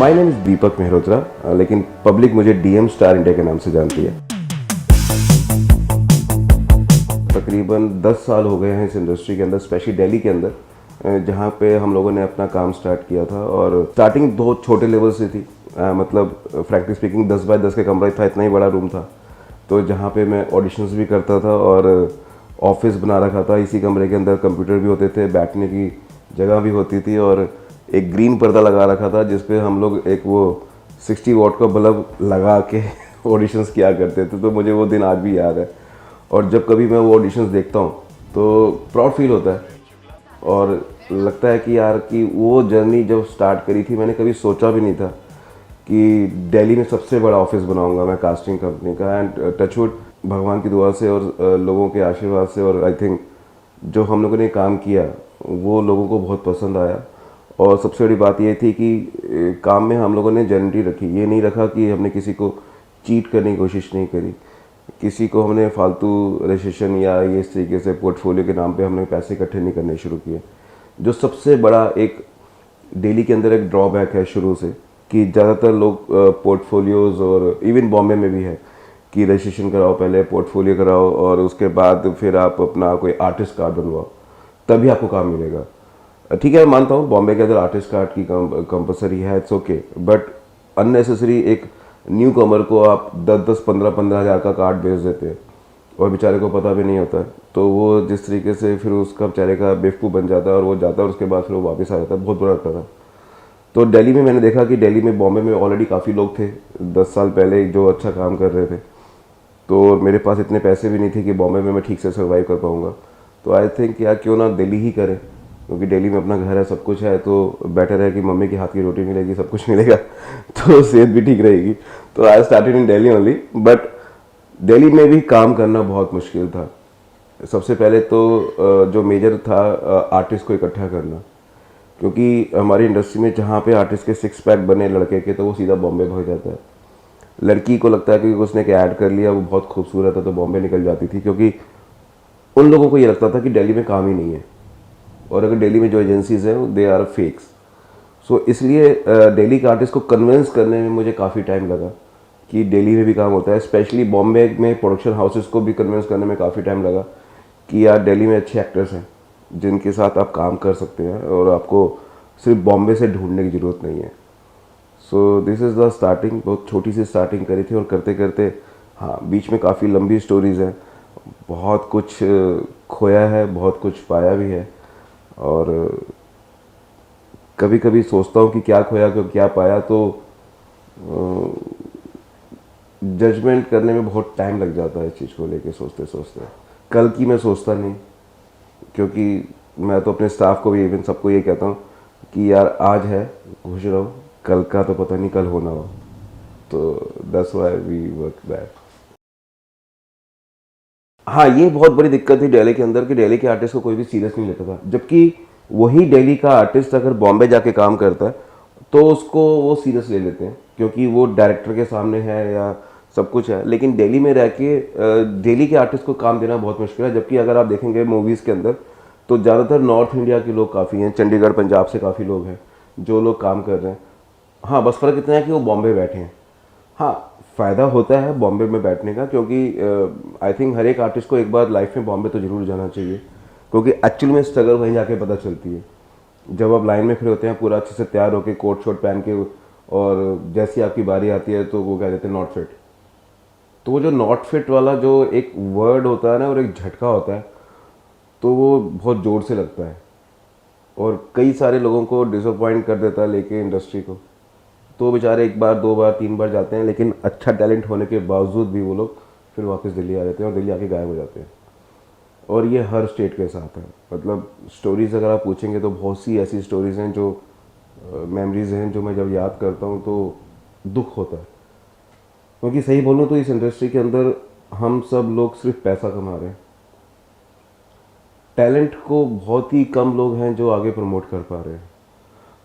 My name is दीपक मेहरोत्रा, लेकिन public मुझे DM star India के नाम से जानती है। तकरीबन 10 साल हो गए हैं इस इंडस्ट्री के अंदर, स्पेशली दिल्ली के अंदर, जहाँ पे हम लोगों ने अपना काम स्टार्ट किया था। और स्टार्टिंग बहुत छोटे लेवल से थी, मतलब फ्रैंकली स्पीकिंग 10 बाय 10 का कमरा था, इतना ही बड़ा रूम था। तो जहाँ पे मैं ऑडिशंस भी करता था और ऑफिस बना रखा था। इसी कमरे के अंदर कंप्यूटर भी होते थे, बैठने की जगह भी होती थी और एक ग्रीन पर्दा लगा रखा था जिस पे हम लोग एक वो 60 वॉट का बल्ब लगा के ऑडिशंस किया करते थे। तो मुझे वो दिन आज भी याद है और जब कभी मैं वो ऑडिशंस देखता हूँ तो प्राउड फील होता है और लगता है कि यार कि वो जर्नी जब स्टार्ट करी थी मैंने कभी सोचा भी नहीं था कि दिल्ली में सबसे बड़ा ऑफिस बनाऊंगा मैं कास्टिंग कंपनी का। एंड टचवुड भगवान की दुआ से और लोगों के आशीर्वाद से और आई थिंक जो हम लोगों ने काम किया वो लोगों को बहुत पसंद आया। और सबसे बड़ी बात ये थी कि काम में हम लोगों ने जेन्युइनिटी रखी, ये नहीं रखा कि हमने किसी को चीट करने की कोशिश नहीं करी, किसी को हमने फालतू रजिस्ट्रेशन या ये इस तरीके से पोर्टफोलियो के नाम पे हमने पैसे इकट्ठे नहीं करने शुरू किए। जो सबसे बड़ा एक दिल्ली के अंदर एक ड्रॉबैक है शुरू से कि ज़्यादातर लोग पोर्टफोलियोज़ और इवन बॉम्बे में भी है कि रजिस्ट्रेशन कराओ, पहले पोर्टफोलियो कराओ और उसके बाद फिर आप अपना कोई आर्टिस्ट कार्ड बनवाओ, तभी आपको काम मिलेगा। ठीक है, मानता हूँ बॉम्बे के अंदर आर्टिस्ट कार्ड की कंपलसरी है, इट्स ओके, बट अननेसेसरी एक न्यू कमर को आप 10-10, 15-15 हज़ार का कार्ड भेज देते हैं और बेचारे को पता भी नहीं होता है। तो वो जिस तरीके से फिर उसका बेचारे का बेवकूफ़ बन जाता है और वो जाता है और उसके बाद फिर वो वापस आ जाता है, बहुत बुरा लगता था। तो दिल्ली में मैंने देखा कि दिल्ली में, बॉम्बे में ऑलरेडी काफ़ी लोग थे 10 साल पहले जो अच्छा काम कर रहे थे। तो मेरे पास इतने पैसे भी नहीं थे कि बॉम्बे में मैं ठीक से सर्वाइव कर पाऊँगा। तो आई थिंक यार क्यों ना दिल्ली ही करें, क्योंकि दिल्ली में अपना घर है, सब कुछ है, तो बेटर है कि मम्मी के हाथ की रोटी मिलेगी, सब कुछ मिलेगा तो सेहत भी ठीक रहेगी। तो I started in Delhi only, but Delhi में भी काम करना बहुत मुश्किल था। सबसे पहले तो जो मेजर था आर्टिस्ट को इकट्ठा करना, क्योंकि हमारी इंडस्ट्री में जहाँ पे आर्टिस्ट के 6 पैक बने लड़के के तो वो सीधा बॉम्बे भाग जाता है। लड़की को लगता है कि उसने एक ऐड कर लिया, वो बहुत खूबसूरत है, तो बॉम्बे निकल जाती थी, क्योंकि उन लोगों को ये लगता था कि दिल्ली में काम ही नहीं है और अगर दिल्ली में जो एजेंसीज हैं दे आर फेक्स। सो इसलिए दिल्ली के आर्टिस्ट को कन्विंस करने में मुझे काफ़ी टाइम लगा कि दिल्ली में भी काम होता है। स्पेशली बॉम्बे में प्रोडक्शन हाउसेस को भी कन्विंस करने में काफ़ी टाइम लगा कि यार दिल्ली में अच्छे एक्टर्स हैं जिनके साथ आप काम कर सकते हैं और आपको सिर्फ बॉम्बे से ढूंढने की ज़रूरत नहीं है। So this is the starting. बहुत छोटी सी स्टार्टिंग करी थी और करते करते हाँ बीच में काफ़ी लंबी स्टोरीज़ हैं, बहुत कुछ खोया है, बहुत कुछ पाया भी है। और कभी कभी सोचता हूँ कि क्या खोया क्या पाया, तो जजमेंट करने में बहुत टाइम लग जाता है इस चीज़ को लेके सोचते सोचते। कल की मैं सोचता नहीं, क्योंकि मैं तो अपने स्टाफ को भी इवन सबको ये कहता हूँ कि यार आज है खुश रहो, कल का तो पता नहीं कल होना हो। तो that's why we work that. हाँ, ये बहुत बड़ी दिक्कत थी दिल्ली के अंदर कि दिल्ली के आर्टिस्ट को कोई भी सीरियस नहीं लेता था, जबकि वही दिल्ली का आर्टिस्ट अगर बॉम्बे जाके काम करता है तो उसको वो सीरियस ले लेते हैं, क्योंकि वो डायरेक्टर के सामने है या सब कुछ है। लेकिन दिल्ली में रह के दिल्ली के आर्टिस्ट को काम देना बहुत मुश्किल है। जबकि अगर आप देखेंगे मूवीज़ के अंदर तो ज़्यादातर नॉर्थ इंडिया के लोग काफ़ी हैं, चंडीगढ़ पंजाब से काफ़ी लोग हैं जो लोग काम कर रहे हैं। हाँ, बस फ़र्क इतना है कि वो बॉम्बे बैठे हैं। हाँ, फ़ायदा होता है बॉम्बे में बैठने का, क्योंकि आई थिंक हर एक आर्टिस्ट को एक बार लाइफ में बॉम्बे तो ज़रूर जाना चाहिए, क्योंकि एक्चुअल में स्ट्रगल वहीं जाके पता चलती है। जब आप लाइन में खड़े होते हैं पूरा अच्छे से तैयार होकर कोट शोट पहन के, और जैसी आपकी बारी आती है तो वो कह देते हैं नॉट फिट। तो वो जो नॉट फिट वाला जो एक वर्ड होता है ना और एक झटका होता है, तो वो बहुत ज़ोर से लगता है और कई सारे लोगों को डिसअपॉइंट कर देता है लेके इंडस्ट्री को। तो बेचारे एक बार 2 बार 3 बार जाते हैं, लेकिन अच्छा टैलेंट होने के बावजूद भी वो लोग फिर वापस दिल्ली आ जाते हैं और दिल्ली आके गायब हो जाते हैं। और ये हर स्टेट के साथ है। मतलब स्टोरीज़ अगर आप पूछेंगे तो बहुत सी ऐसी स्टोरीज़ हैं जो मेमोरीज़ हैं जो मैं जब याद करता हूँ तो दुख होता है। क्योंकि सही बोलूँ तो इस इंडस्ट्री के अंदर हम सब लोग सिर्फ पैसा कमा रहे हैं, टैलेंट को बहुत ही कम लोग हैं जो आगे प्रमोट कर पा रहे हैं।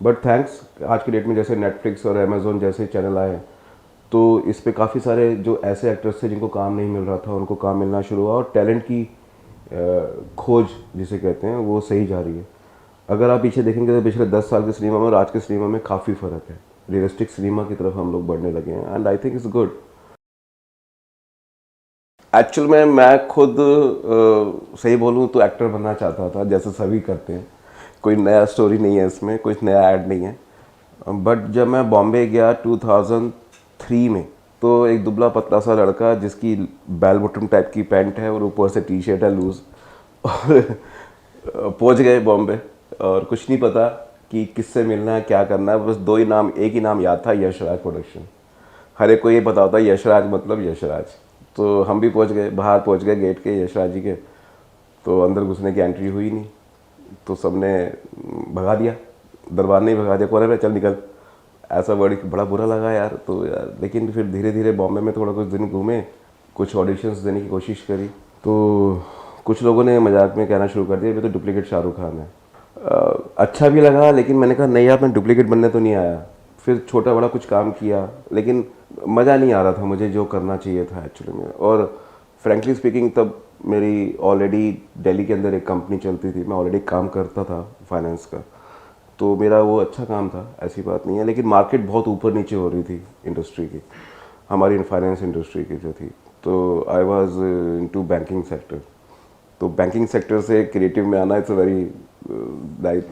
बट थैंक्स, आज की डेट में जैसे नेटफ्लिक्स और अमेज़ोन जैसे चैनल आए हैं तो इस पे काफ़ी सारे जो ऐसे एक्टर्स थे जिनको काम नहीं मिल रहा था उनको काम मिलना शुरू हुआ और टैलेंट की खोज जिसे कहते हैं वो सही जा रही है। अगर आप पीछे देखेंगे तो पिछले 10 साल के सिनेमा में और आज के सिनेमा में काफ़ी फ़र्क है। रियलिस्टिक सिनेमा की तरफ हम लोग बढ़ने लगे हैं and I think it's good. Actual में मैं खुद सही बोलूँ तो एक्टर बनना चाहता था, जैसे सभी करते हैं। कोई नया स्टोरी नहीं है इसमें, कुछ नया ऐड नहीं है। बट जब मैं बॉम्बे गया 2003 में, तो एक दुबला पतला सा लड़का जिसकी बेल बॉटम टाइप की पैंट है और ऊपर से टी शर्ट है लूज, और पहुंच गए बॉम्बे। और कुछ नहीं पता कि किससे मिलना है, क्या करना है। बस दो ही नाम, एक ही नाम याद था, यशराज प्रोडक्शन। हर एक को ये पता होता है यशराज मतलब यशराज। तो हम भी पहुंच गए, बाहर पहुंच गए गेट के यशराज जी के। तो अंदर घुसने की एंट्री हुई नहीं, तो सबने भगा दिया, दरबार ने ही भगा दिया, कौन है चल निकल। ऐसा बड़ा बुरा लगा यार। तो यार लेकिन फिर धीरे धीरे बॉम्बे में थोड़ा कुछ दिन घूमे, कुछ ऑडिशंस देने की कोशिश करी। तो कुछ लोगों ने मजाक में कहना शुरू कर दिया ये तो डुप्लीकेट शाहरुख खान है। अच्छा भी लगा, लेकिन मैंने कहा नहीं यार, मैं डुप्लीकेट बनने तो नहीं आया। फिर छोटा बड़ा कुछ काम किया, लेकिन मज़ा नहीं आ रहा था मुझे जो करना चाहिए था एक्चुअली में। और फ्रेंकली स्पीकिंग तब मेरी ऑलरेडी दिल्ली के अंदर एक कंपनी चलती थी, मैं ऑलरेडी काम करता था फाइनेंस का, तो मेरा वो अच्छा काम था, ऐसी बात नहीं है। लेकिन मार्केट बहुत ऊपर नीचे हो रही थी इंडस्ट्री की, हमारी फाइनेंस इंडस्ट्री की जो थी। तो I was into banking sector. तो बैंकिंग सेक्टर से क्रिएटिव में आना इट्स वेरी,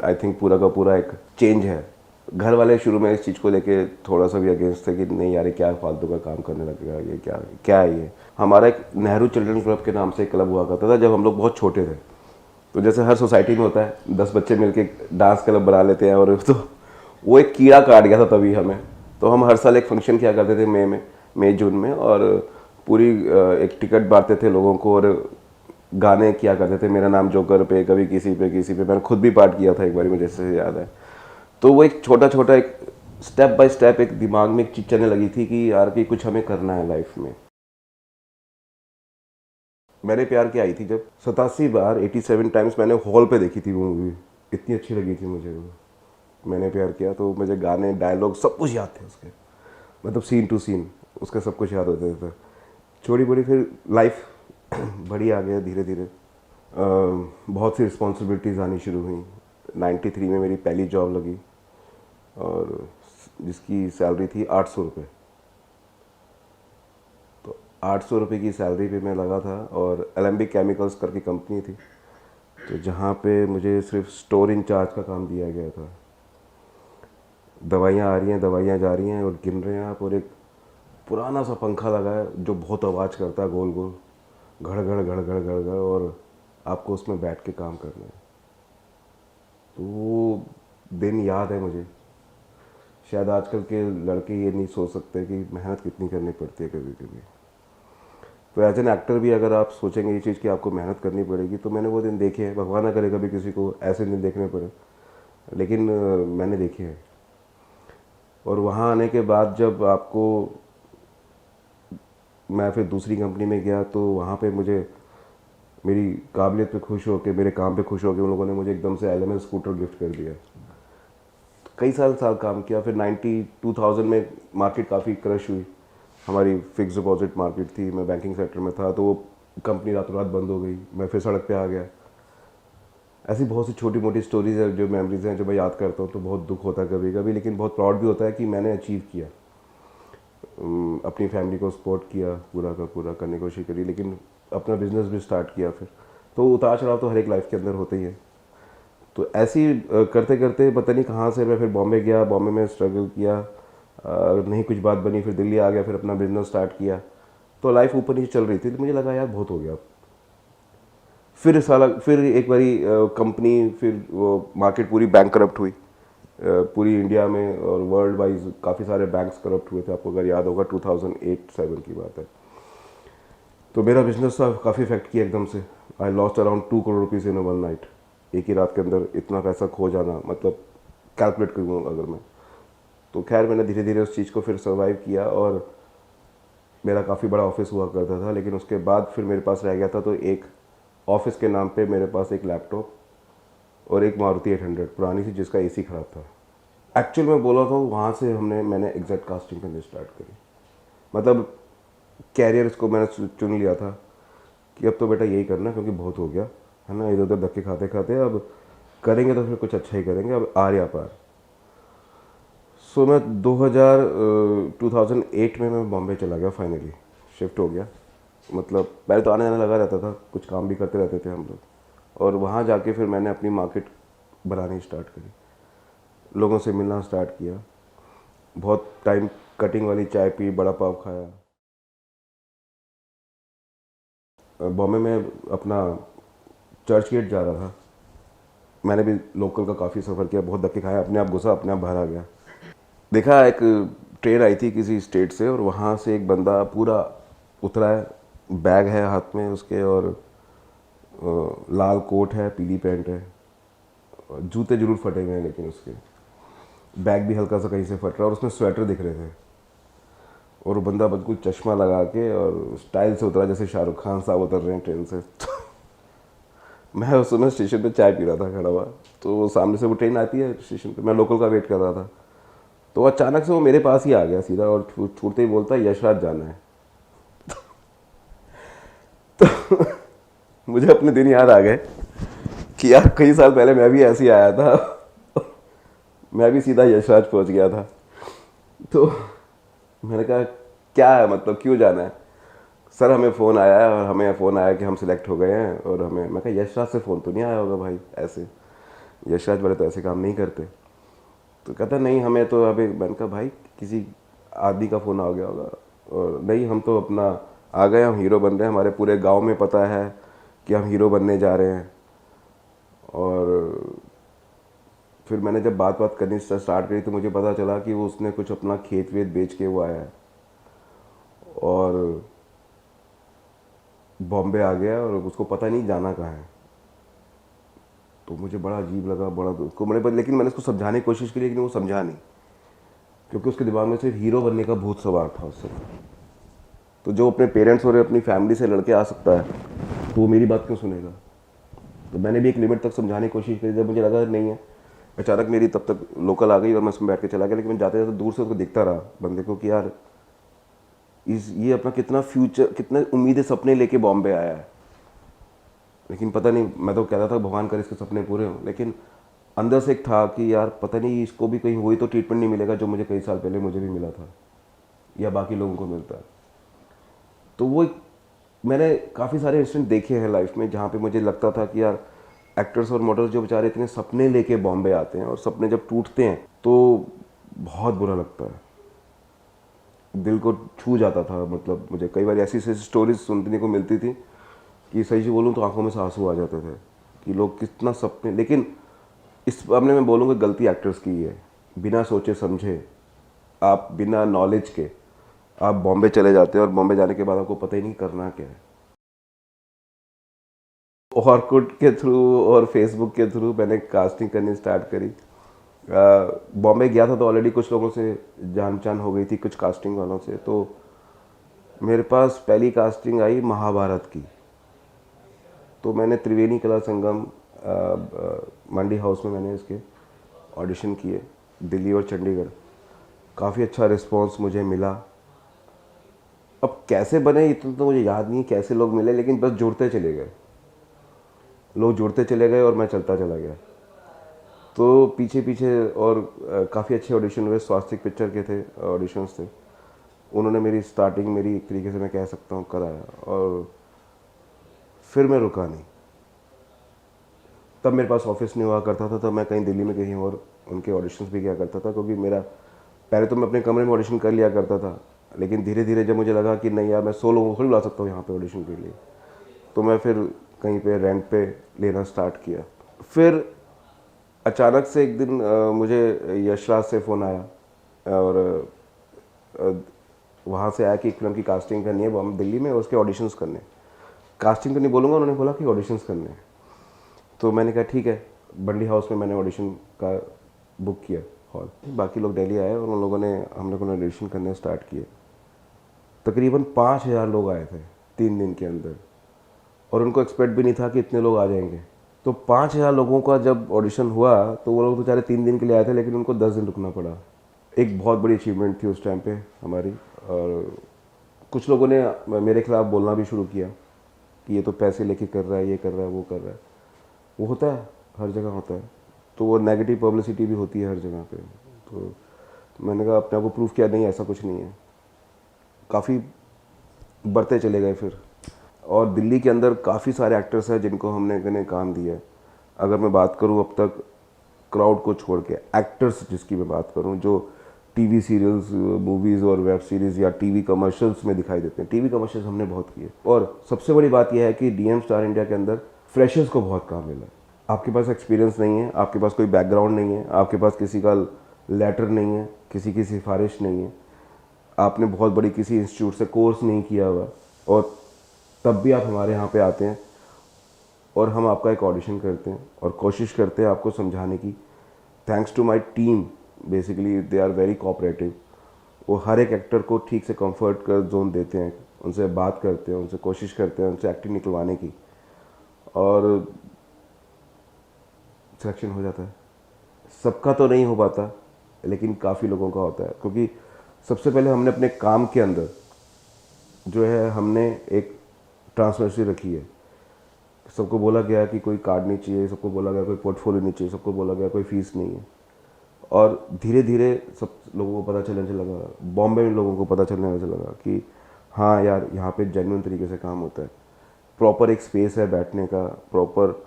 आई थिंक पूरा का पूरा एक चेंज है। घर वाले शुरू में इस चीज़ को लेके थोड़ा सा भी अगेंस्ट थे कि नहीं यार ये क्या फालतू का काम करने लगेगा, ये क्या क्या है ये। हमारा एक नेहरू चिल्ड्रन क्लब के नाम से एक क्लब हुआ करता था जब हम लोग बहुत छोटे थे। तो जैसे हर सोसाइटी में होता है 10 बच्चे मिलके डांस क्लब बना लेते हैं, और तो वो एक कीड़ा काट गया था तभी हमें। तो हम हर साल एक फंक्शन किया करते थे मई जून में, और पूरी एक टिकट बांटते थे लोगों को और गाने किया करते थे, मेरा नाम जोकर पे, कभी किसी पे किसी पे। मैंने खुद भी पार्ट किया था एक बार, मुझे जैसे याद है। तो वो एक छोटा छोटा एक स्टेप बाय स्टेप एक दिमाग में एक चीज चलने लगी थी कि यार कि कुछ हमें करना है लाइफ में। मैंने प्यार किया आई थी जब 87 बार 87 टाइम्स मैंने हॉल पे देखी थी वो मूवी, इतनी अच्छी लगी थी मुझे वो। मैंने प्यार किया तो मुझे गाने, डायलॉग सब कुछ याद थे उसके, मतलब सीन टू सीन उसका सब कुछ याद होता था। छोटी बड़ी फिर लाइफ बड़ी आ गया धीरे धीरे। बहुत सी रिस्पॉन्सिबिलिटीज़ आनी शुरू हुई। 93 में मेरी पहली जॉब लगी, और जिसकी सैलरी थी 800 रुपये। तो 800 रुपये की सैलरी पे मैं लगा था, और एलेम्बिक केमिकल्स करके कंपनी थी, तो जहाँ पे मुझे सिर्फ स्टोर इंचार्ज का काम दिया गया था। दवाइयाँ आ रही हैं, दवाइयाँ जा रही हैं, और गिन रहे हैं आप, और एक पुराना सा पंखा लगा है जो बहुत आवाज़ करता है, गोल गोल घड़ घड़ घड़ घड़ घड़ घड़, और आपको उसमें बैठ के काम करना है। तो वो दिन याद है मुझे। शायद आजकल के लड़के ये नहीं सोच सकते कि मेहनत कितनी करनी पड़ती है कभी कभी। तो एज एन एक्टर भी अगर आप सोचेंगे ये चीज़ कि आपको मेहनत करनी पड़ेगी, तो मैंने वो दिन देखे हैं। भगवान ना करे कभी किसी को ऐसे दिन देखने पड़े, लेकिन मैंने देखे हैं। और वहाँ आने के बाद जब आपको, मैं फिर दूसरी कंपनी में गया, तो वहाँ पे मुझे मेरी काबिलियत पे खुश होकर, मेरे काम पे खुश होकर उन लोगों ने मुझे एकदम से LMS स्कूटर गिफ्ट कर दिया। कई साल काम किया। फिर 2000 में मार्केट काफ़ी क्रश हुई, हमारी फिक्स डिपॉजिट मार्केट थी, मैं बैंकिंग सेक्टर में था, तो वो कंपनी रातों रात बंद हो गई, मैं फिर सड़क पे आ गया। ऐसी बहुत सी छोटी मोटी स्टोरीज है, जो मेमोरीज हैं, जो मैं याद करता हूँ तो बहुत दुख होता है कभी कभी, लेकिन बहुत प्राउड भी होता है कि मैंने अचीव किया। अपनी फैमिली को सपोर्ट किया, पूरा का पूरा करने की कोशिश करी, लेकिन अपना बिजनेस भी स्टार्ट किया फिर। तो उतार चढ़ाव तो हर एक लाइफ के अंदर होते ही है। तो ऐसे ही करते करते पता नहीं कहाँ से मैं फिर बॉम्बे गया, बॉम्बे में स्ट्रगल किया, नहीं कुछ बात बनी, फिर दिल्ली आ गया, फिर अपना बिजनेस स्टार्ट किया। तो लाइफ ऊपर नीचे चल रही थी, तो मुझे लगा यार बहुत हो गया। फिर एक बारी कंपनी, फिर वो मार्केट पूरी बैंक करप्ट हुई, पूरी इंडिया में और वर्ल्ड वाइज काफ़ी सारे बैंक्स करप्ट हुए थे, आपको अगर याद होगा 2008-7 की बात है। तो मेरा बिजनेस था काफ़ी इफेक्ट किया एकदम से। I lost around 2 crore rupees in one night. एक ही रात के अंदर इतना पैसा खो जाना, मतलब कैलकुलेट करूँ अगर मैं, तो खैर मैंने धीरे धीरे उस चीज़ को फिर सर्वाइव किया। और मेरा काफ़ी बड़ा ऑफिस हुआ करता था, लेकिन उसके बाद फिर मेरे पास रह गया था तो एक ऑफिस के नाम पे मेरे पास एक लैपटॉप और एक मारुति 800 पुरानी सी, जिसका AC ख़राब था। एक्चुअल में बोला था, वहाँ से मैंने एग्जैक्ट कास्टिंग करनी स्टार्ट करी। मतलब कैरियर इसको मैंने चुन लिया था कि अब तो बेटा यही करना, क्योंकि बहुत हो गया है ना, इधर उधर धक्के खाते खाते, अब करेंगे तो फिर कुछ अच्छा ही करेंगे, अब आर या पार। सो मैं 2008 में मैं बॉम्बे चला गया, फाइनली शिफ्ट हो गया। मतलब पहले तो आने जाने लगा रहता था, कुछ काम भी करते रहते थे हम लोग, और वहाँ जाके फिर मैंने अपनी मार्केट बनानी स्टार्ट करी, लोगों से मिलना स्टार्ट किया, बहुत टाइम कटिंग वाली चाय पी, बड़ा पाव खाया। बॉम्बे में अपना चर्च गेट जा रहा था, मैंने भी लोकल का काफ़ी सफ़र किया, बहुत धक्के खाया, अपने आप घुसा अपने आप बाहर आ गया। देखा एक ट्रेन आई थी किसी स्टेट से, और वहाँ से एक बंदा पूरा उतरा है, बैग है हाथ में उसके, और लाल कोट है, पीली पैंट है, और जूते जरूर फटे हुए हैं लेकिन उसके बैग भी हल्का सा कहीं से फट रहा है, और उसमें स्वेटर दिख रहे थे, और वो बंदा बिल्कुल चश्मा लगा के और स्टाइल से उतरा जैसे शाहरुख खान साहब उतर रहे हैं ट्रेन से। मैं उस समय स्टेशन पे चाय पी रहा था खड़ा हुआ, तो सामने से वो ट्रेन आती है स्टेशन पे, मैं लोकल का वेट कर रहा था, तो अचानक से वो मेरे पास ही आ गया सीधा, और छूटते ही बोलता है यशराज जाना है। तो मुझे अपने दिन याद आ गए कि यार कई साल पहले मैं भी ऐसे ही आया था, मैं भी सीधा यशराज पहुंच गया था। तो मैंने कहा क्या है, मतलब क्यों जाना है? सर हमें फ़ोन आया है, और हमें फ़ोन आया कि हम सिलेक्ट हो गए हैं, और हमें, मैं कहा यशराज से फ़ोन तो नहीं आया होगा भाई, ऐसे यशराज वाले तो ऐसे काम नहीं करते। तो कहता नहीं हमें तो अभी, मैंने कहा भाई किसी आदमी का फ़ोन आ गया होगा, और नहीं हम तो अपना आ गए, हम हीरो बन रहे हैं, हमारे पूरे गांव में पता है कि हम हीरो बनने जा रहे हैं। और फिर मैंने जब बात करनी स्टार्ट करी तो मुझे पता चला कि वो उसने कुछ अपना खेत वेत बेच के वो आया है, और बॉम्बे आ गया, और उसको पता नहीं जाना कहाँ है। तो मुझे बड़ा अजीब लगा, बड़ा उसको मैंने, लेकिन मैंने उसको समझाने की कोशिश की, लेकिन वो समझा नहीं, क्योंकि उसके दिमाग में सिर्फ हीरो बनने का भूत सवार था उससे। तो जो अपने पेरेंट्स और अपनी फैमिली से लड़के आ सकता है, तो वो मेरी बात क्यों सुनेगा? तो मैंने भी एक लिमिट तक समझाने की कोशिश करी, जब मुझे लगा नहीं है, अचानक मेरी तब तक लोकल आ गई और मैं उसमें बैठ के चला गया। लेकिन मैं जाते जाते दूर से उसको देखता रहा बंदे को कि यार ये अपना कितना फ्यूचर, कितने उम्मीदें सपने लेके बॉम्बे आया है। लेकिन पता नहीं, मैं तो कहता था भगवान करे इसके सपने पूरे हों, लेकिन अंदर से एक था कि यार पता नहीं इसको भी कहीं वही तो ट्रीटमेंट नहीं मिलेगा जो मुझे कई साल पहले मुझे भी मिला था, या बाकी लोगों को मिलता है। तो वो मैंने काफ़ी सारे इंसिडेंट देखे हैं लाइफ में, जहाँ पे मुझे लगता था कि यार एक्टर्स और मॉडल्स जो बेचारे इतने सपने लेके बॉम्बे आते हैं, और सपने जब टूटते हैं तो बहुत बुरा लगता है, दिल को छू जाता था। मतलब मुझे कई बार ऐसी ऐसी स्टोरीज सुनने को मिलती थी कि सही से बोलूँ तो आंखों में से आंसू आ जाते थे कि लोग कितना सपने, लेकिन इस मामले में बोलूँगा गलती एक्टर्स की ही है। बिना सोचे समझे, आप बिना नॉलेज के आप बॉम्बे चले जाते हैं, और बॉम्बे जाने के बाद आपको पता ही नहीं करना क्या है। ऑर्कुट के थ्रू और फेसबुक के थ्रू मैंने कास्टिंग करनी स्टार्ट करी। बॉम्बे गया था तो ऑलरेडी कुछ लोगों से जान पहचान हो गई थी, कुछ कास्टिंग वालों से। तो मेरे पास पहली कास्टिंग आई महाभारत की, तो मैंने त्रिवेणी कला संगम मंडी हाउस में मैंने इसके ऑडिशन किए, दिल्ली और चंडीगढ़। काफ़ी अच्छा रिस्पांस मुझे मिला। अब कैसे बने इतना तो मुझे याद नहीं कैसे लोग मिले, लेकिन बस जुड़ते चले गए, लोग जुड़ते चले गए और मैं चलता चला गया। तो पीछे पीछे और काफ़ी अच्छे ऑडिशन हुए, स्वास्तिक पिक्चर के थे ऑडिशंस थे, उन्होंने मेरी स्टार्टिंग मेरी एक तरीके से मैं कह सकता हूँ कराया, और फिर मैं रुका नहीं। तब मेरे पास ऑफिस नहीं हुआ करता था, तब मैं कहीं दिल्ली में कहीं और उनके ऑडिशंस भी किया करता था, क्योंकि मेरा पहले तो मैं अपने कमरे में ऑडिशन कर लिया करता था, लेकिन धीरे धीरे जब मुझे लगा कि नहीं यार मैं 100 लोगों को थोड़ी ला सकता हूँ यहाँ पे ऑडिशन के लिए, तो मैं फिर कहीं पे रेंट पे लेना स्टार्ट किया। फिर अचानक से एक दिन मुझे यशराज से फ़ोन आया, और वहाँ से आया कि एक फिल्म की कास्टिंग करनी है हम दिल्ली में, और उसके ऑडिशंस करने, कास्टिंग तो नहीं बोलूँगा, उन्होंने बोला कि ऑडिशंस करने हैं। तो मैंने कहा ठीक है, बंडी हाउस में मैंने ऑडिशन का बुक किया हॉल। बाकी लोग दिल्ली आए, और उन लोगों ने हम लोगों ने ऑडिशन करने स्टार्ट किए। तकरीबन 5,000 लोग आए थे 3 दिन के अंदर, और उनको एक्सपेक्ट भी नहीं था कि इतने लोग आ जाएंगे। तो 5,000 लोगों का जब ऑडिशन हुआ, तो वो लोग बेचारे 3 दिन के लिए आए थे, लेकिन उनको 10 दिन रुकना पड़ा। एक बहुत बड़ी अचीवमेंट थी उस टाइम पे हमारी। और कुछ लोगों ने मेरे खिलाफ बोलना भी शुरू किया कि ये तो पैसे लेके कर रहा है, ये कर रहा है, वो कर रहा है। वो होता है, हर जगह होता है, तो वो नेगेटिव पब्लिसिटी भी होती है हर जगह पे। तो मैंने कहा अपने आप को प्रूव किया, नहीं ऐसा कुछ नहीं है। काफ़ी बढ़ते चले गए फिर। और दिल्ली के अंदर काफ़ी सारे एक्टर्स हैं जिनको हमने काम दिया है। अगर मैं बात करूं अब तक क्राउड को छोड़ के, एक्टर्स जिसकी मैं बात करूं जो टीवी सीरियल्स, मूवीज़ और वेब सीरीज़ या टीवी कमर्शियल्स में दिखाई देते हैं, टीवी कमर्शियल्स हमने बहुत किए। और सबसे बड़ी बात यह है कि डीएम स्टार इंडिया के अंदर फ्रेशर्स को बहुत काम मिला है। आपके पास एक्सपीरियंस नहीं है, आपके पास कोई बैकग्राउंड नहीं है, आपके पास किसी का लेटर नहीं है, किसी की सिफारिश नहीं है, आपने बहुत बड़ी किसी इंस्टीट्यूट से कोर्स नहीं किया हुआ, और तब भी आप हमारे यहाँ पे आते हैं और हम आपका एक ऑडिशन करते हैं और कोशिश करते हैं आपको समझाने की। Thanks to my team, basically they are very cooperative. वो हर एक एक्टर को ठीक से कंफर्ट का जोन देते हैं, उनसे बात करते हैं, उनसे कोशिश करते हैं उनसे एक्टिंग निकलवाने की, और सिलेक्शन हो जाता है। सबका तो नहीं हो पाता, लेकिन काफ़ी लोगों का होता है, क्योंकि सबसे पहले हमने अपने काम के अंदर जो है हमने एक ट्रांसपेरेंसी रखी है। सबको बोला गया कि कोई कार्ड नहीं चाहिए, सबको बोला गया कोई पोर्टफोलियो नहीं चाहिए, सबको बोला गया कोई फीस नहीं है। और धीरे धीरे सब लोगों को पता चलने से लगा, बॉम्बे में लोगों को पता चलने से लगा कि हाँ यार, यहाँ पे जेन्युइन तरीके से काम होता है। प्रॉपर एक स्पेस है बैठने का, प्रॉपर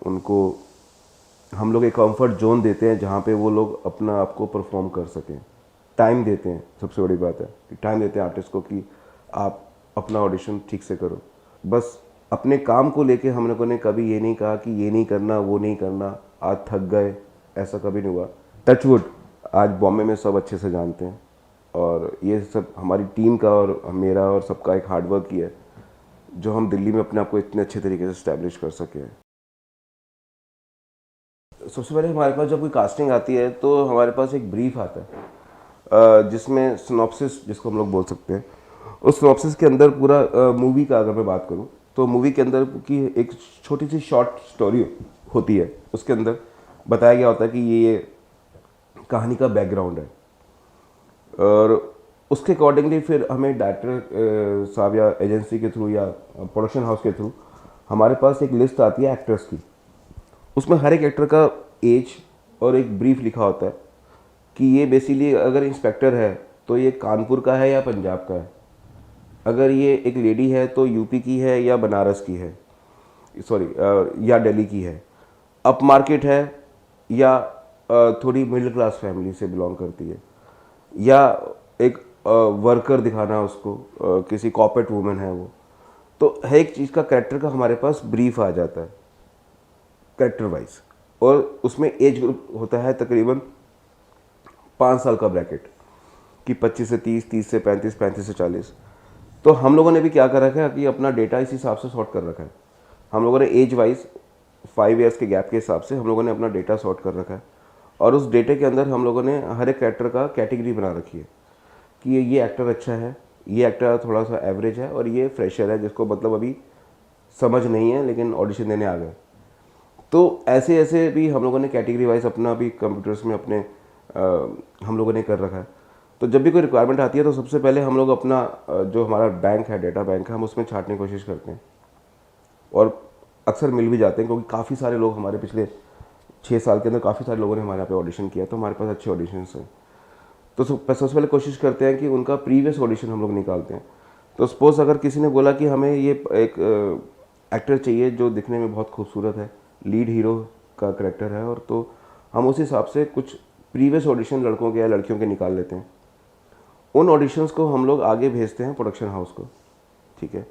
उनको हम लोग एक कंफर्ट जोन देते हैं जहाँ पे वो लोग अपना आप को परफॉर्म कर सकें। टाइम देते हैं, सबसे बड़ी बात है कि टाइम देते हैं आर्टिस्ट को कि आप अपना ऑडिशन ठीक से करो। बस अपने काम को लेके हम लोगों ने कभी ये नहीं कहा कि ये नहीं करना, वो नहीं करना, आज थक गए, ऐसा कभी नहीं हुआ। टचवुड, आज बॉम्बे में सब अच्छे से जानते हैं, और ये सब हमारी टीम का और मेरा और सबका एक हार्डवर्क ही है जो हम दिल्ली में अपने आप को इतने अच्छे तरीके से इस्टेब्लिश कर सके हैं। सबसे पहले हमारे पास जब कोई कास्टिंग आती है तो हमारे पास एक ब्रीफ आता है, जिसमें सिनॉप्सिस जिसको हम लोग बोल सकते हैं। उस सिनॉप्सिस के अंदर पूरा मूवी का अगर मैं बात करूं तो मूवी के अंदर की एक छोटी सी शॉर्ट स्टोरी होती है। उसके अंदर बताया गया होता है कि ये कहानी का बैकग्राउंड है, और उसके अकॉर्डिंगली फिर हमें डायरेक्टर साहब या एजेंसी के थ्रू या प्रोडक्शन हाउस के थ्रू हमारे पास एक लिस्ट आती है एक्टर्स की। उसमें हर एक एक्टर का एज और एक ब्रीफ लिखा होता है कि ये बेसिकली अगर इंस्पेक्टर है तो ये कानपुर का है या पंजाब का है, अगर ये एक लेडी है तो यूपी की है या बनारस की है, सॉरी या दिल्ली की है, अप मार्केट है या थोड़ी मिडिल क्लास फैमिली से बिलोंग करती है, या एक वर्कर दिखाना उसको, किसी कॉर्पोरेट वुमेन है वो। तो हर एक चीज़ का कैरेक्टर का हमारे पास ब्रीफ आ जाता है कैरेक्टर वाइज, और उसमें एज ग्रुप होता है तकरीबन 5 साल का ब्रैकेट, कि 25 से 30, 30 से 35, 35 से 40। तो हम लोगों ने भी क्या कर रखा है कि अपना डेटा इस हिसाब से सॉर्ट कर रखा है। हम लोगों ने एज वाइज 5 ईयर्स के गैप के हिसाब से हम लोगों ने अपना डेटा सॉर्ट कर रखा है, और उस डेटे के अंदर हम लोगों ने हर एक कैरेक्टर का कैटेगरी बना रखी है कि ये एक्टर अच्छा है, ये एक्टर थोड़ा सा एवरेज है, और ये फ्रेशर है जिसको मतलब अभी समझ नहीं है लेकिन ऑडिशन देने आ गए। तो ऐसे ऐसे भी हम लोगों ने कैटेगरी वाइज अपना भी कंप्यूटर्स में अपने हम लोगों ने कर रखा है। तो जब भी कोई रिक्वायरमेंट आती है तो सबसे पहले हम लोग अपना जो हमारा बैंक है, डेटा बैंक है, हम उसमें छांटने की कोशिश करते हैं, और अक्सर मिल भी जाते हैं, क्योंकि काफ़ी सारे लोग हमारे पिछले 6 साल के अंदर काफ़ी सारे लोगों ने हमारे यहाँ पे ऑडिशन किया, तो हमारे पास अच्छे ऑडिशंस हैं। तो सबसे पहले कोशिश करते हैं कि उनका प्रीवियस ऑडिशन हम लोग निकालते हैं। तो सपोज़ अगर किसी ने बोला कि हमें ये एक एक्टर चाहिए जो दिखने में बहुत खूबसूरत है, लीड हीरो का करेक्टर है, और तो हम उस हिसाब से कुछ प्रीवियस ऑडिशन लड़कों के या लड़कियों के निकाल लेते हैं। उन ऑडिशंस को हम लोग आगे भेजते हैं प्रोडक्शन हाउस को, ठीक है।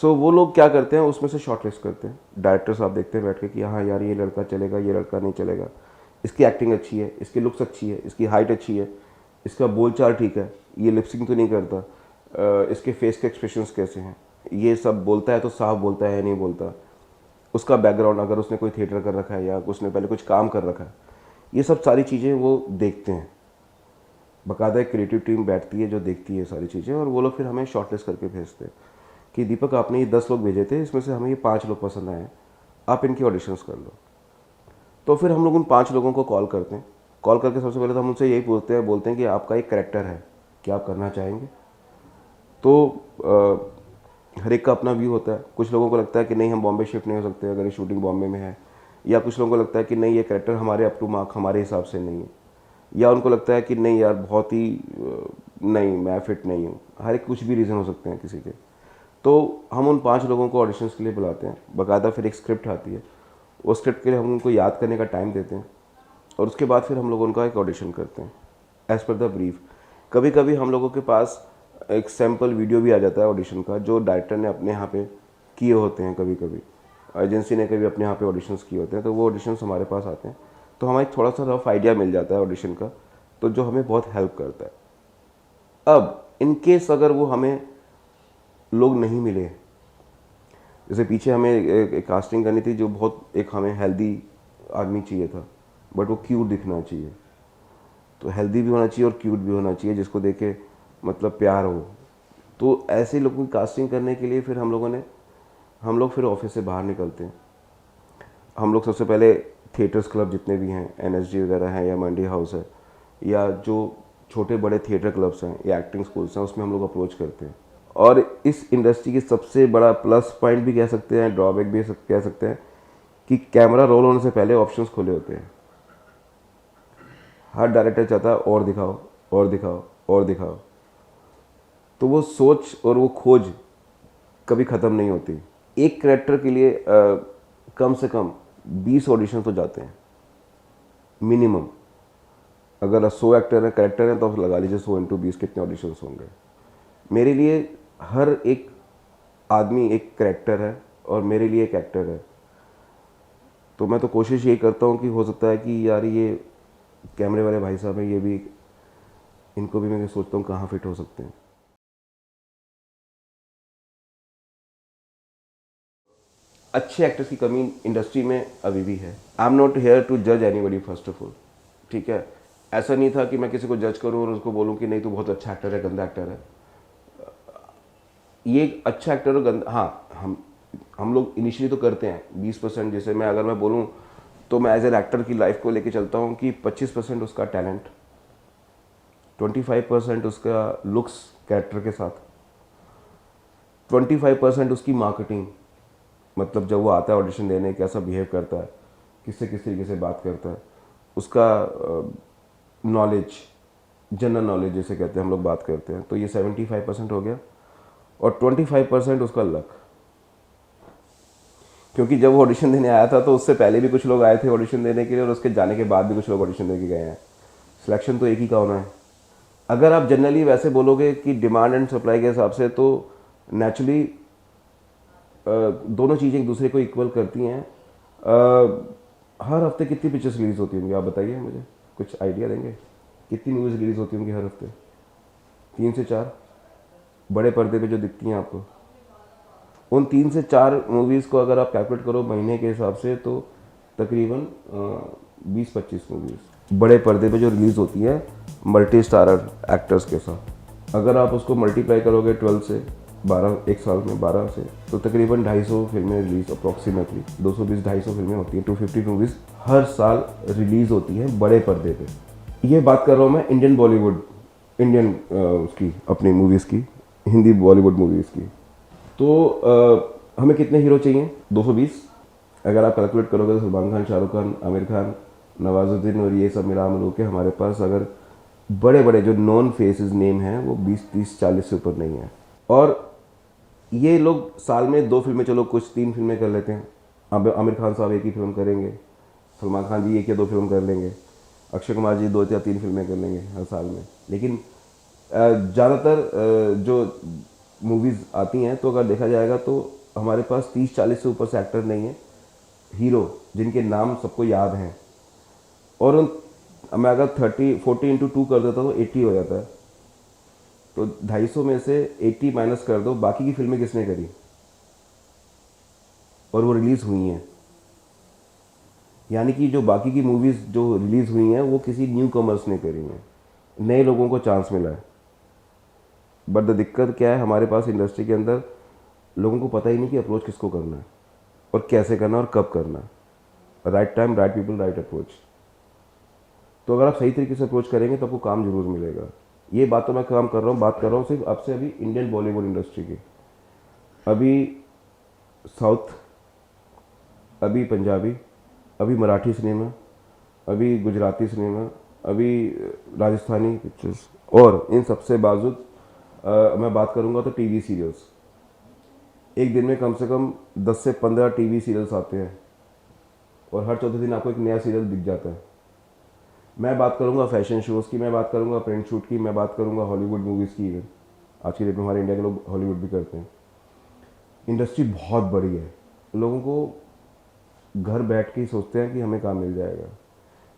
सो वो लोग क्या करते हैं, उसमें से शॉर्ट लिस्ट करते हैं। डायरेक्टर साहब देखते हैं बैठ के कि हाँ यार, ये लड़का चलेगा, ये लड़का नहीं चलेगा, इसकी एक्टिंग अच्छी है, इसकी लुक्स अच्छी है, इसकी हाइट अच्छी है, इसका बोलचाल ठीक है, ये लिपसिंग तो नहीं करता, इसके फेस के एक्सप्रेशंस कैसे हैं, ये सब बोलता है तो साफ बोलता है या नहीं बोलता, उसका बैकग्राउंड, अगर उसने कोई थिएटर कर रखा है या उसने पहले कुछ काम कर रखा है, ये सब सारी चीज़ें वो देखते हैं। बाकायदा एक क्रिएटिव टीम बैठती है जो देखती है सारी चीज़ें, और वो लोग फिर हमें शॉर्टलिस्ट करके भेजते हैं कि दीपक, आपने ये 10 लोग भेजे थे, इसमें से हमें ये 5 लोग पसंद आए हैं, आप इनकी ऑडिशंस कर लो। तो फिर हम लोग उन 5 लोगों को कॉल करते हैं। कॉल करके सबसे पहले तो हम उनसे यही बोलते हैं कि आपका एक कैरेक्टर है, क्या आप करना चाहेंगे। तो हर एक का अपना व्यू होता है। कुछ लोगों को लगता है कि नहीं, हम बॉम्बे शिफ्ट नहीं हो सकते अगर ये शूटिंग बॉम्बे में है, या कुछ लोगों को लगता है कि नहीं, ये कैरेक्टर हमारे अप टू मार्क, हमारे हिसाब से नहीं है, या उनको लगता है कि नहीं यार बहुत ही नहीं मैं फिट नहीं हूँ, हर एक कुछ भी रीज़न हो सकते हैं किसी के। तो हम उन 5 लोगों को ऑडिशंस के लिए बुलाते हैं, बाकायदा फिर एक स्क्रिप्ट आती है, उस स्क्रिप्ट के लिए हम उनको याद करने का टाइम देते हैं और उसके बाद फिर हम लोग उनका एक ऑडिशन करते हैं एज़ पर द ब्रीफ। कभी कभी हम लोगों के पास एक सैम्पल वीडियो भी आ जाता है ऑडिशन का, जो डायरेक्टर ने अपने यहाँ पे किए होते हैं, कभी कभी एजेंसी ने कभी अपने यहाँ पे ऑडिशंस किए होते हैं, तो वो ऑडिशंस हमारे पास आते हैं, तो हमें एक थोड़ा सा रफ आइडिया मिल जाता है ऑडिशन का, तो जो हमें बहुत हेल्प करता है। अब इन केस अगर वो हमें लोग नहीं मिले, जैसे पीछे हमें एक कास्टिंग करनी थी जो बहुत एक हमें हेल्दी आदमी चाहिए था, बट वो क्यूट दिखना चाहिए, तो हेल्दी भी होना चाहिए और क्यूट भी होना चाहिए, जिसको देख के मतलब प्यार हो। तो ऐसे लोगों की कास्टिंग करने के लिए फिर हम लोग फिर ऑफिस से बाहर निकलते हैं। हम लोग सबसे पहले थिएटर्स क्लब जितने भी हैं, एनएसजी वगैरह हैं या मंडी हाउस है या जो छोटे बड़े थिएटर क्लब्स हैं या एक्टिंग स्कूल्स हैं, उसमें हम लोग अप्रोच करते हैं। और इस इंडस्ट्री की सबसे बड़ा प्लस पॉइंट भी कह सकते हैं, ड्रॉबैक भी कह सकते हैं, कि कैमरा रोल होने से पहले ऑप्शंस खुले होते हैं। हर डायरेक्टर चाहता है और दिखाओ और दिखाओ और दिखाओ, तो वो सोच और वो खोज कभी ख़त्म नहीं होती। एक कैरेक्टर के लिए कम से कम 20 ऑडिशन तो जाते हैं मिनिमम। अगर 100 एक्टर है कैरेक्टर है तो आप लगा लीजिए 100 × 20 कितने ऑडिशंस होंगे। मेरे लिए हर एक आदमी एक कैरेक्टर है और मेरे लिए एक एक्टर है, तो मैं तो कोशिश यही करता हूँ कि हो सकता है कि यार ये कैमरे वाले भाई साहब हैं, ये भी, इनको भी मैं सोचता हूँ कहाँ फिट हो सकते हैं। अच्छे एक्टर्स की कमी इंडस्ट्री में अभी भी है। I am not here to जज एनीबॉडी फर्स्ट ऑफ ऑल, ठीक है। ऐसा नहीं था कि मैं किसी को जज करूँ और उसको बोलूँ कि नहीं तू बहुत अच्छा एक्टर है, गंदा एक्टर है। ये एक अच्छा एक्टर और गंदा, हाँ, हम लोग इनिशियली तो करते हैं 20%। जैसे मैं अगर मैं बोलूँ तो मैं एज एन एक्टर की लाइफ को लेके चलता हूँ कि 25% उसका टैलेंट, 25% उसका लुक्स कैरेक्टर के साथ, 25% उसकी मार्केटिंग, मतलब जब वो आता है ऑडिशन देने कैसा बिहेव करता है, किससे किस तरीके से बात करता है, उसका नॉलेज, जनरल नॉलेज जैसे कहते हैं हम लोग बात करते हैं, तो ये 75% हो गया। और 25% उसका लक, क्योंकि जब वो ऑडिशन देने आया था तो उससे पहले भी कुछ लोग आए थे ऑडिशन देने के लिए और उसके जाने के बाद भी कुछ लोग ऑडिशन दे के गए हैं। सिलेक्शन तो एक ही का होना है। अगर आप जनरली वैसे बोलोगे कि डिमांड एंड सप्लाई के हिसाब से, तो नेचुरली दोनों चीज़ें एक दूसरे को इक्वल करती हैं। हर हफ्ते कितनी पिक्चर्स रिलीज़ होती होंगी आप बताइए, मुझे कुछ आइडिया देंगे? कितनी मूवीज़ रिलीज़ होती होंगी हर हफ्ते? 3 से 4 बड़े पर्दे पे जो दिखती हैं आपको। उन 3 से 4 मूवीज़ को अगर आप कैलकुलेट करो महीने के हिसाब से, तो तकरीबन 20-25 मूवीज़ बड़े पर्दे पे जो रिलीज़ होती हैं मल्टी स्टारर एक्टर्स के साथ। अगर आप उसको मल्टीप्लाई करोगे 12 से 12, एक साल में 12 से, तो तकरीबन 250 फिल्में रिलीज़, अप्रॉक्सीमेटली 220-250 फिल्में होती हैं, 250 मूवीज़ हर साल रिलीज़ होती हैं बड़े पर्दे पे। ये बात कर रहा हूँ मैं इंडियन बॉलीवुड, इंडियन उसकी अपनी मूवीज़ की, हिंदी बॉलीवुड मूवीज़ की। तो हमें कितने हीरो चाहिए? 220। अगर आप कैलकुलेट करोगे तो सलमान खान, शाहरुख खान, आमिर खान, नवाजुद्दीन और ये सब मिला मिलू के हमारे पास अगर बड़े बड़े जो नॉन फेसेस नेम हैं वो 20-30-40 से ऊपर नहीं है। और ये लोग साल में 2 फिल्में, चलो कुछ 3 फिल्में कर लेते हैं। अब आमिर खान साहब एक ही फिल्म करेंगे, सलमान खान जी 1 या 2 फिल्म कर लेंगे, अक्षय कुमार जी 2 या 3 फिल्में कर लेंगे हर साल में। लेकिन ज़्यादातर जो मूवीज़ आती हैं, तो अगर देखा जाएगा तो हमारे पास 30-40 से ऊपर से एक्टर नहीं है, हीरो जिनके नाम सबको याद हैं। और मैं अगर 40 × 2 कर देता तो 80 हो जाता है। तो 250 में से 80 माइनस कर दो, बाकी की फिल्में किसने करी और वो रिलीज़ हुई हैं। यानी कि जो बाकी की मूवीज़ जो रिलीज़ हुई हैं वो किसी न्यू कमर्स ने करी हैं, नए लोगों को चांस मिला है। बट द दिक्कत क्या है हमारे पास इंडस्ट्री के अंदर, लोगों को पता ही नहीं कि अप्रोच किसको करना है और कैसे करना और कब करना। Right time, right people, right approach. तो अगर आप सही तरीके से अप्रोच करेंगे तो आपको काम जरूर मिलेगा। ये बात तो मैं काम कर रहा हूँ, बात कर रहा हूँ सिर्फ आपसे अभी इंडियन बॉलीवुड इंडस्ट्री की। अभी साउथ, अभी पंजाबी, अभी मराठी सिनेमा, अभी गुजराती सिनेमा, अभी राजस्थानी पिक्चर्स, और इन सबसे बावजूद मैं बात करूँगा तो टीवी सीरियल्स, एक दिन में कम से कम 10 से 15 टीवी सीरियल्स आते हैं और हर चौथे दिन आपको एक नया सीरियल दिख जाता है। मैं बात करूँगा फैशन शोज़ की, मैं बात करूँगा प्रिंट शूट की, मैं बात करूँगा हॉलीवुड मूवीज़ की। इवन आज की डेट में हमारे इंडिया के लोग हॉलीवुड भी करते हैं। इंडस्ट्री बहुत बड़ी है, लोगों को घर बैठ के ही सोचते हैं कि हमें काम मिल जाएगा,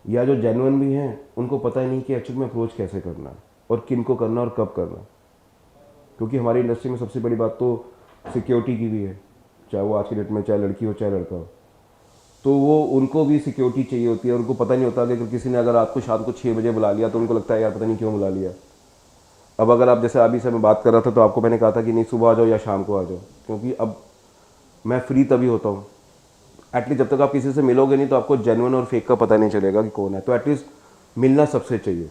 या जो जेन्युइन भी हैं उनको पता ही नहीं कि एक्चुअली में अप्रोच कैसे करना है और किन को करना और कब करना। क्योंकि हमारी इंडस्ट्री में सबसे बड़ी बात तो सिक्योरिटी की भी है, चाहे वो आज की डेट में चाहे लड़की हो चाहे लड़का हो, तो वो उनको भी सिक्योरिटी चाहिए होती है। उनको पता नहीं होता कि किसी ने अगर रात को शाम को 6 बजे बुला लिया तो उनको लगता है यार पता नहीं क्यों बुला लिया। अब अगर आप जैसे अभी से मैं बात कर रहा था तो आपको मैंने कहा था कि नहीं सुबह आ जाओ या शाम को आ जाओ, क्योंकि अब मैं फ्री तभी होता हूँ। एटलीस्ट जब तक आप किसी से मिलोगे नहीं तो आपको जेन्युइन और फेक का पता नहीं चलेगा कि कौन है। तो एटलीस्ट मिलना सबसे चाहिए,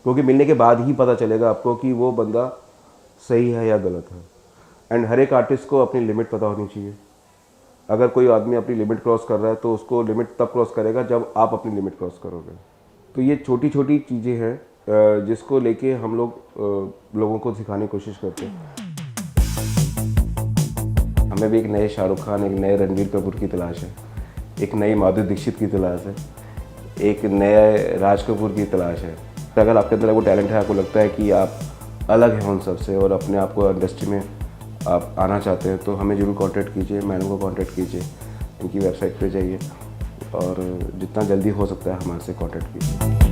क्योंकि मिलने के बाद ही पता चलेगा आपको कि वो बंदा सही है या गलत है। एंड हर एक आर्टिस्ट को अपनी लिमिट पता होनी चाहिए। अगर कोई आदमी अपनी लिमिट क्रॉस कर रहा है तो उसको लिमिट तब क्रॉस करेगा जब आप अपनी लिमिट क्रॉस करोगे। तो ये छोटी छोटी चीज़ें हैं जिसको लेके हम लोग लोगों को सिखाने की कोशिश करते हैं। हमें भी एक नए शाहरुख खान, एक नए रणबीर कपूर की तलाश है, एक नई माधुरी दीक्षित की तलाश है, एक नए राज कपूर की तलाश है। तो अगर आपके अंदर वो टैलेंट है, आपको लगता है कि आप अलग हैं उन सब से और अपने आप को इंडस्ट्री में आप आना चाहते हैं, तो हमें ज़रूर कांटेक्ट कीजिए, मैडम को कांटेक्ट कीजिए, इनकी वेबसाइट पे जाइए और जितना जल्दी हो सकता है हमारे से कांटेक्ट कीजिए।